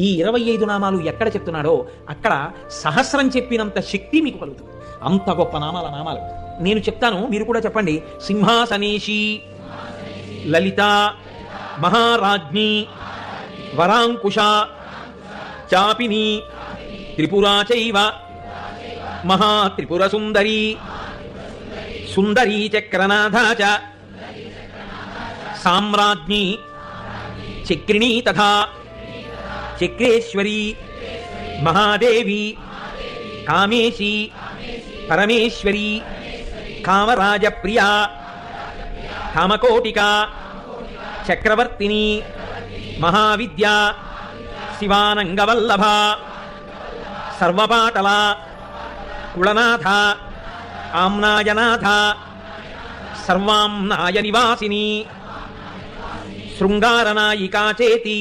ఈ 25 నామాలు ఎక్కడ చెప్తున్నాడో అక్కడ సహస్రం చెప్పినంత శక్తి మీకు కలుగుతుంది. అంత గొప్ప నామాలు నేను చెప్తాను, మీరు కూడా చెప్పండి. సింహాసనేషి, లలిత, మహారాజ్ఞి, వరాంకుశ, చాపిని, త్రిపురా చైవ, మహాత్రిపుర సుందరి, సుందరీ చక్రనాథ చ, సామ్రాజ్ఞి, చక్రిణీ తథా చక్రేశ్వరి, మహాదేవి, కామేశి, పరమేశ్వరి, కామరాజప్రియా, కామకోటిక, చక్రవర్తిని, మహావిద్యా, శివానంగవల్లభ, సర్వపాటల, కుళనాథ, ఆమ్నాయనాథ, సర్వాంనాయ నివాసిని, శృంగారనాయికా చేతి,